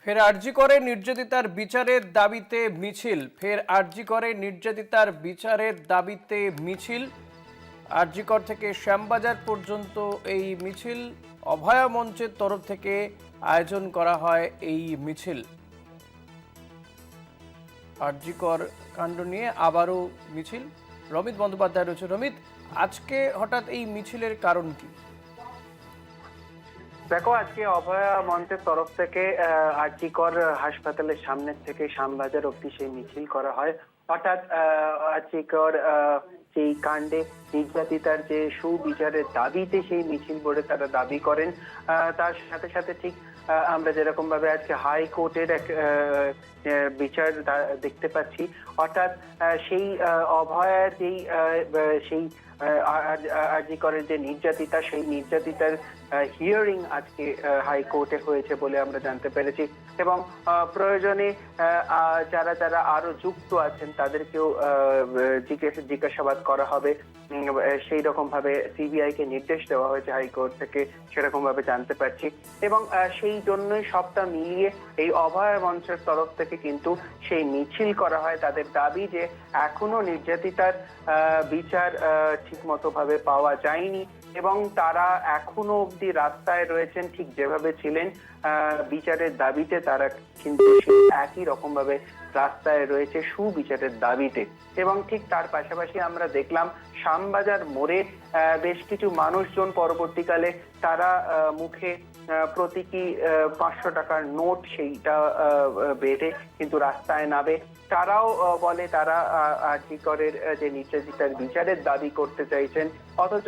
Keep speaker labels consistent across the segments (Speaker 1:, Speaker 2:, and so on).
Speaker 1: ফের আরজি করে নির্যাতিতার বিচারের দাবিতে মিছিল। ফের আরজি করে নির্যাতিতার বিচারের দাবিতে মিছিল। আরজিকর থেকে শ্যামবাজার পর্যন্ত এই মিছিল অভয়া মঞ্চের তরফ থেকে আয়োজন করা হয়। এই মিছিল আরজিকর কাণ্ড নিয়ে আবারও মিছিল। রমিত বন্দ্যোপাধ্যায় রয়েছে। রমিত, আজকে হঠাৎ এই মিছিলের কারণ কি?
Speaker 2: দেখো, আজকে অভয়া মঞ্চের তরফ থেকে আরজিকর হাসপাতালের সামনের থেকে শ্যামবাজার অব্দি সেই মিছিল করা হয়। অর্থাৎ আরজিকর সেই কাণ্ডে নির্যাতিতার যে সুবিচারের দাবিতে সেই মিছিল করে তারা দাবি করেন। তার সাথে সাথে ঠিক আমরা যেরকম ভাবে আজকে হাইকোর্টের এক বিচার দেখতে পাচ্ছি। অর্থাৎ সেই অভয়ার যেই সেই আরজিকরের যে নির্যাতিতা, সেই নির্যাতিতার হিয়ারিং আজকে হাইকোর্টে হয়েছে বলে আমরা জানতে পেরেছি। এবং প্রয়োজনে যারা যারা আরো যুক্ত আছেন তাদেরকেও জিজ্ঞাসাবাদ করা হবে। সেই রকম ভাবে সিবিআই কে নির্দেশ দেওয়া হয়েছে হাইকোর্ট থেকে, সেরকম ভাবে জানতে পারছি। এবং সেই জন্যই সবটা মিলিয়ে এই অভয় মঞ্চের তরফ থেকে কিন্তু সেই মিছিল করা হয়। তাদের দাবি যে এখনো নির্যাতিতার বিচার ঠিক মতো ভাবে পাওয়া যায়নি এবং তারা এখনো অব্দি রাস্তায় রয়েছেন ঠিক যেভাবে ছিলেন বিচারের দাবিতে। তারা কিন্তু সেই একই রকম ভাবে রাস্তায় রয়েছে সুবিচারের দাবিতে। এবং ঠিক তার পাশাপাশি আমরা দেখলাম শ্যামবাজার মোড়ে বেশ কিছু মানুষজন পরবর্তীকালে তারা মুখে প্রতীকী 500 টাকার নোট সেইটা বেঁধে কিন্তু রাস্তায় নামে। তারাও বলে তারা আরজিকরের যে নির্যাতিতার বিচারের দাবি করতে চাইছেন। অথচ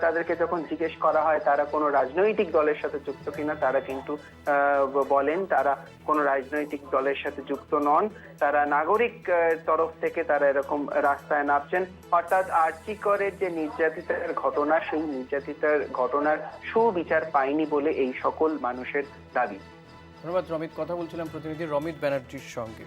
Speaker 2: তাদেরকে যখন জিজ্ঞেস করা হয় তারা কোনো রাজনৈতিক দলের সাথে যুক্ত কিনা, তারা কিন্তু বলেন তারা কোনো রাজনৈতিক দলের সাথে যুক্ত নন। তারা নাগরিক তরফ থেকে তারা এরকম রাস্তায় নামছেন। অর্থাৎ আরজিকরের যে নির্যাতিতার ঘটনা, সেই নির্যাতিতার ঘটনার সুবিচার পায়নি বলে এই সকল মানুষের দাবি।
Speaker 1: ধন্যবাদ রমিত। কথা বলছিলাম প্রতিনিধি রমিত ব্যানার্জির সঙ্গে।